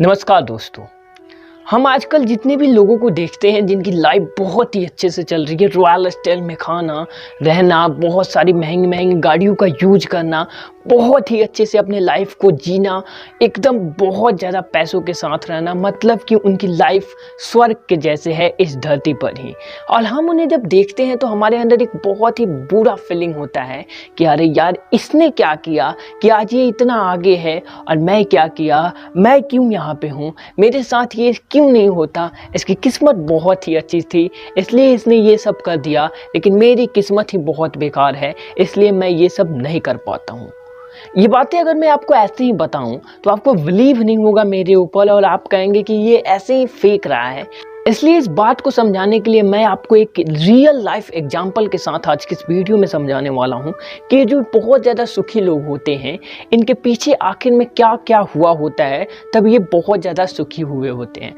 नमस्कार दोस्तों। हम आजकल जितने भी लोगों को देखते हैं जिनकी लाइफ बहुत ही अच्छे से चल रही है, रॉयल स्टाइल में खाना, रहना, बहुत सारी महंगी महंगी गाड़ियों का यूज करना, बहुत ही अच्छे से अपने लाइफ को जीना, एकदम बहुत ज़्यादा पैसों के साथ रहना, मतलब कि उनकी लाइफ स्वर्ग के जैसे है इस धरती पर ही। और हम उन्हें जब देखते हैं तो हमारे अंदर एक बहुत ही बुरा फीलिंग होता है कि अरे यार, इसने क्या किया कि आज ये इतना आगे है और मैं क्या किया, मैं क्यों यहाँ पे हूँ, मेरे साथ ये क्यों नहीं होता। इसकी किस्मत बहुत ही अच्छी थी इसलिए इसने ये सब कर दिया, लेकिन मेरी किस्मत ही बहुत बेकार है इसलिए मैं ये सब नहीं कर पाता हूँ। ये बातें अगर मैं आपको ऐसे ही बताऊं तो आपको बिलीव नहीं होगा मेरे ऊपर और आप कहेंगे कि ये ऐसे ही फेक रहा है। इसलिए इस बात को समझाने के लिए मैं आपको एक रियल लाइफ एग्जांपल के साथ आज की इस वीडियो में समझाने वाला हूं कि जो बहुत ज़्यादा सुखी लोग होते हैं इनके पीछे आखिर में क्या क्या हुआ होता है तब ये बहुत ज़्यादा सुखी हुए होते हैं।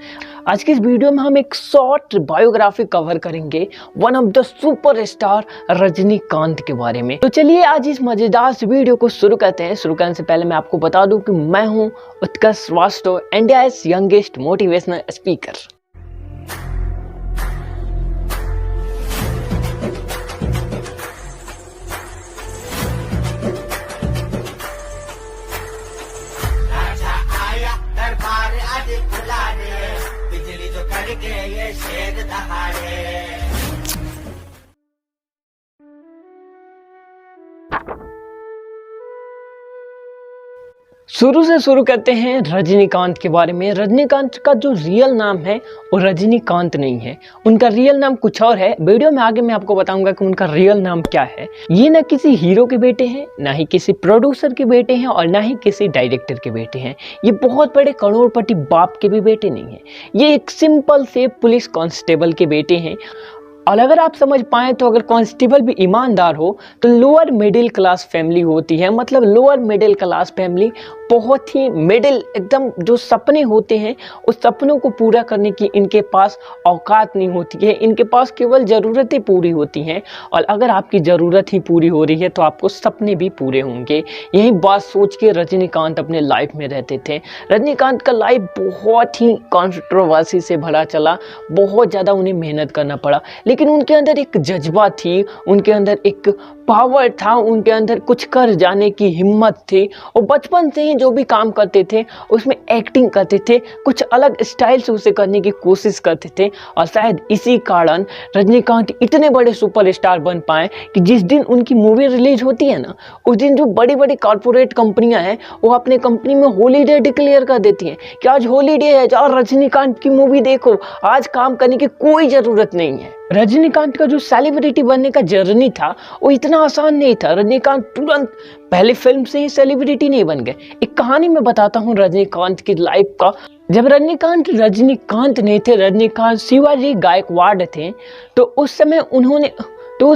आज की इस वीडियो में हम एक शॉर्ट बायोग्राफी कवर करेंगे one of the superstar Rajinikanth के बारे में। तो चलिए आज इस मजेदार वीडियो को शुरू करते हैं। शुरू करने से पहले मैं आपको बता दूं कि मैं हूं Utkarsh Shrivastava, India youngest motivational speaker. शुरू से शुरू करते हैं रजनीकांत के बारे में। रजनीकांत का जो रियल नाम है वो रजनीकांत नहीं है, उनका रियल नाम कुछ और है। वीडियो में आगे मैं आपको बताऊंगा कि उनका रियल नाम क्या है। ये ना किसी हीरो के बेटे हैं, ना ही किसी प्रोड्यूसर के बेटे हैं और ना ही किसी डायरेक्टर के बेटे हैं। ये बहुत बड़े करोड़पति बाप के भी बेटे नहीं हैं। ये एक सिंपल से पुलिस कांस्टेबल के बेटे हैं। और अगर आप समझ पाए तो अगर कांस्टेबल भी ईमानदार हो तो लोअर मिडिल क्लास फैमिली होती है, मतलब लोअर मिडिल क्लास फैमिली बहुत ही मिडिल, एकदम जो सपने होते हैं उस सपनों को पूरा करने की इनके पास औकात नहीं होती है। इनके पास केवल ज़रूरतें पूरी होती हैं और अगर आपकी ज़रूरत ही पूरी हो रही है तो आपको सपने भी पूरे होंगे। यही बात सोच के रजनीकांत अपने लाइफ में रहते थे। रजनीकांत का लाइफ बहुत ही कंट्रोवर्सी से भरा चला, बहुत ज़्यादा उन्हें मेहनत करना पड़ा, लेकिन उनके अंदर एक जज्बा थी, उनके अंदर एक पावर था, उनके अंदर कुछ कर जाने की हिम्मत थी। और बचपन से ही जो भी काम करते थे उसमें एक्टिंग करते थे, कुछ अलग स्टाइल से उसे करने की कोशिश करते थे और शायद इसी कारण रजनीकांत इतने बड़े सुपरस्टार बन पाए कि जिस दिन उनकी मूवी रिलीज होती है ना, उस दिन जो बड़ी बड़ी कॉर्पोरेट कंपनियां हैं वो अपने कंपनी में हॉलीडे डिक्लेयर कर देती हैं कि आज हॉलीडे है, जाओ रजनीकांत की मूवी देखो, आज काम करने की कोई ज़रूरत नहीं है। रजनीकांत का जो सेलिब्रिटी बनने का जर्नी था वो इतना आसान नहीं था। रजनीकांत तुरंत पहले फिल्म से ही सेलिब्रिटी नहीं बन गए। एक कहानी मैं बताता हूँ रजनीकांत की लाइफ का। जब रजनीकांत नहीं थे, रजनीकांत शिवाजी गायकवाड़ थे, तो उस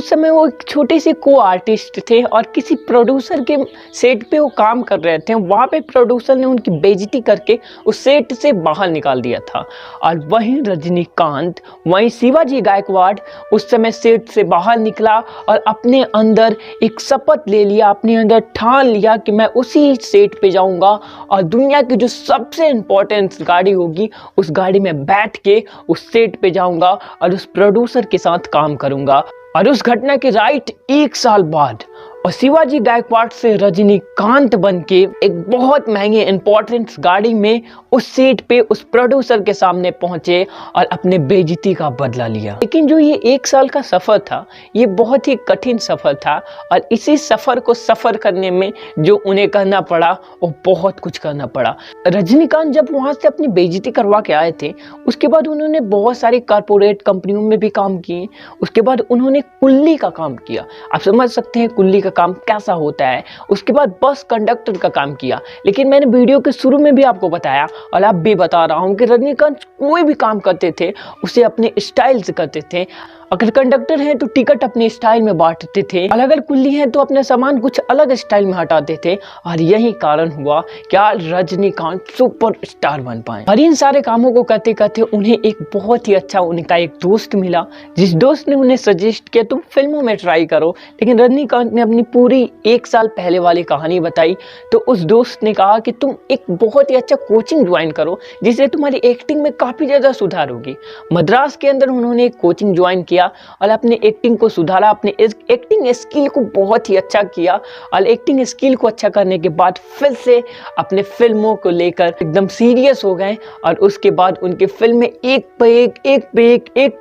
समय वो एक छोटे से को आर्टिस्ट थे और किसी प्रोड्यूसर के सेट पे वो काम कर रहे थे। वहाँ पे प्रोड्यूसर ने उनकी बेइज्जती करके उस सेट से बाहर निकाल दिया था। और वहीं रजनीकांत, वहीं शिवाजी गायकवाड़ उस समय सेट से बाहर निकला और अपने अंदर एक शपथ ले लिया, अपने अंदर ठान लिया कि मैं उसी सेट पे जाऊँगा और दुनिया की जो सबसे इम्पोर्टेंट गाड़ी होगी उस गाड़ी में बैठ के उस सेट पे जाऊँगा और उस प्रोड्यूसर के साथ काम करूँगा। और उस घटना के राइट 1 साल बाद और शिवाजी गायकवाड़ से रजनीकांत बन के एक बहुत महंगे इंपॉर्टेंट गाड़ी में उस सीट पे उस प्रोड्यूसर के सामने पहुंचे और अपने बेइज्जती का बदला लिया। लेकिन जो ये 1 साल का सफर था ये बहुत ही कठिन सफर था और इसी सफर को सफर करने में जो उन्हें करना पड़ा वो बहुत कुछ करना पड़ा। रजनीकांत जब वहां से अपनी बेइज्जती करवा के आए थे उसके बाद उन्होंने बहुत सारी कारपोरेट कंपनियों में भी काम किए। उसके बाद उन्होंने कुल्ली का काम किया। आप समझ सकते हैं कुल्ली का काम कैसा होता है। उसके बाद बस कंडक्टर का काम किया। लेकिन मैंने वीडियो के शुरू में भी आपको बताया और अब भी बता रहा हूं कि रजनीकांत कोई भी काम करते थे उसे अपने स्टाइल से करते थे, अगर कंडक्टर हैं तो टिकट अपने स्टाइल में बांटते थे, और अगर कुल्ली हैं तो अपने सामान कुछ अलग स्टाइल में हटाते थे। और यही कारण हुआ कि आज रजनीकांत सुपरस्टार बन पाए। और इन सारे कामों को करते करते उन्हें एक बहुत ही अच्छा उनका एक दोस्त मिला, जिस दोस्त ने उन्हें सजेस्ट किया तुम फिल्मों में ट्राई करो। लेकिन रजनीकांत ने अपनी पूरी 1 साल पहले वाली कहानी बताई तो उस दोस्त ने कहा कि तुम एक बहुत ही अच्छा कोचिंग ज्वाइन करो, जिससे तुम्हारी एक्टिंग में काफी ज्यादा सुधार होगी। मद्रास के अंदर उन्होंने एक कोचिंग ज्वाइन किया और अपने एक्टिंग को सुधारा, अपने एक्टिंग स्किल को बहुत ही अच्छा किया। और एक्टिंग स्किल को अच्छा करने के बाद फिर से अपने फिल्मों को लेकर एकदम सीरियस हो गए और उसके बाद उनकी फिल्में एक पे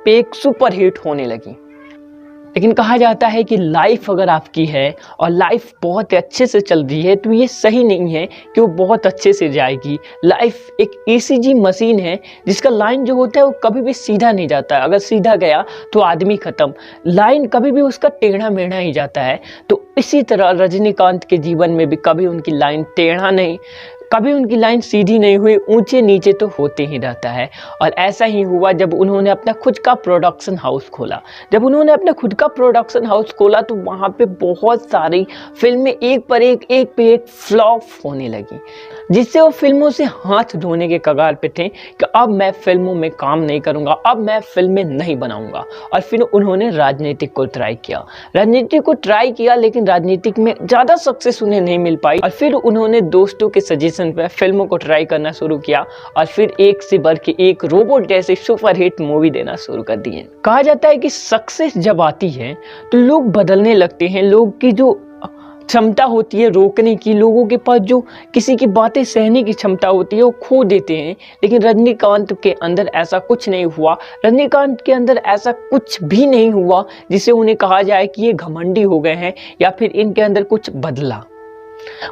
एक सुपर हिट होने लगी। लेकिन कहा जाता है कि लाइफ अगर आपकी है और लाइफ बहुत अच्छे से चल रही है तो ये सही नहीं है कि वो बहुत अच्छे से जाएगी। लाइफ एक ECG मशीन है जिसका लाइन जो होता है वो कभी भी सीधा नहीं जाता है। अगर सीधा गया तो आदमी खत्म, लाइन कभी भी उसका टेढ़ा मेढ़ा ही जाता है। तो इसी तरह रजनीकांत के जीवन में भी कभी उनकी लाइन टेढ़ा नहीं, कभी उनकी लाइन सीधी नहीं हुई, ऊंचे नीचे तो होते ही रहता है। और ऐसा ही हुआ जब उन्होंने अपना खुद का प्रोडक्शन हाउस खोला। जब उन्होंने अपना खुद का प्रोडक्शन हाउस खोला तो वहाँ पे बहुत सारी फिल्में एक पे एक फ्लॉप होने लगी, जिससे वो फिल्मों से हाथ धोने के कगार पे थे कि अब मैं फिल्मों में काम नहीं करूँगा, अब मैं फिल्में नहीं बनाऊँगा। और फिर उन्होंने राजनीतिक को ट्राई किया, लेकिन राजनीतिक में ज़्यादा सक्सेस उन्हें नहीं मिल पाई। और फिर उन्होंने दोस्तों के सजेशन पे फिल्मों को ट्राई करना शुरू किया और फिर एक से बढ़ के एक रोबोट जैसे सुपरहिट मूवी देना शुरू कर दिए। कहा जाता है कि सक्सेस जब आती है तो लोग बदलने लगते हैं। लोग की जो क्षमता होती है रोकने की, लोगों के पास जो किसी की बातें सहने की क्षमता होती है वो खो देते हैं। लेकिन रजनीकांत के अंदर ऐसा कुछ नहीं हुआ। रजनीकांत के अंदर ऐसा कुछ भी नहीं हुआ जिसे उन्हें कहा जाए कि ये घमंडी हो गए हैं या फिर इनके अंदर कुछ बदला।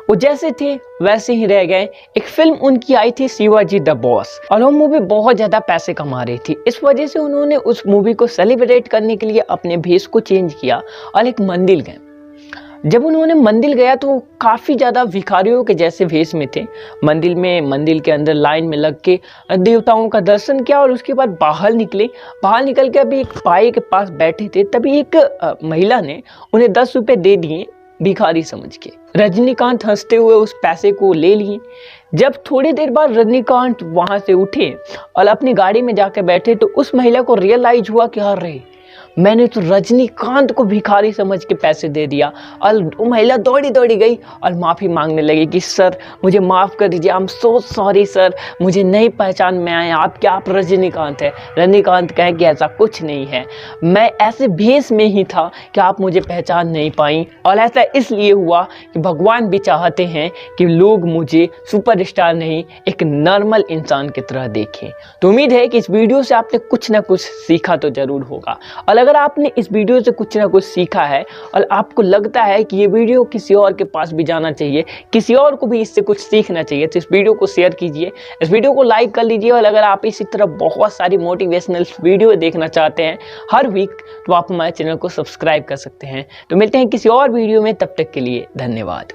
वो जैसे थे वैसे ही रह गए। एक फिल्म उनकी आई थी शिवाजी द बॉस और वो मूवी बहुत ज्यादा पैसे कमा रही थी। इस वजह से उन्होंने उस मूवी को सेलिब्रेट करने के लिए अपने भेष को चेंज किया और एक मंदिर गए। जब उन्होंने मंदिर गया तो काफी ज्यादा भिखारियों के जैसे भेष में थे। मंदिर के अंदर लाइन में लग के देवताओं का दर्शन किया और उसके बाद बाहर निकल के अभी एक पाए के पास बैठे थे, तभी एक महिला ने उन्हें 10 रुपए दे दिए भिखारी समझ के। रजनीकांत हंसते हुए उस पैसे को ले लिए। जब थोड़ी देर बाद रजनीकांत वहां से उठे और अपनी गाड़ी में जाकर बैठे तो उस महिला को रियलाइज हुआ कि अरे मैंने तो रजनीकांत को भिखारी समझ के पैसे दे दिया। और वो महिला दौड़ी गई और माफ़ी मांगने लगी कि सर मुझे माफ़ कर दीजिए, I am so sorry sir, मुझे नहीं पहचान में आया आप रजनीकांत है। रजनीकांत कहे कि ऐसा कुछ नहीं है, मैं ऐसे भेष में ही था कि आप मुझे पहचान नहीं पाई। और ऐसा इसलिए हुआ कि भगवान भी चाहते हैं कि लोग मुझे सुपरस्टार नहीं एक नॉर्मल इंसान की तरह देखें। तो उम्मीद है कि इस वीडियो से आपने कुछ ना कुछ सीखा तो जरूर होगा। और अगर आपने इस वीडियो से कुछ ना कुछ सीखा है और आपको लगता है कि ये वीडियो किसी और के पास भी जाना चाहिए, किसी और को भी इससे कुछ सीखना चाहिए, तो इस वीडियो को शेयर कीजिए, इस वीडियो को लाइक कर लीजिए। और अगर आप इसी तरह बहुत सारी मोटिवेशनल वीडियो देखना चाहते हैं हर वीक तो आप हमारे चैनल को सब्सक्राइब कर सकते हैं। तो मिलते हैं किसी और वीडियो में, तब तक के लिए धन्यवाद।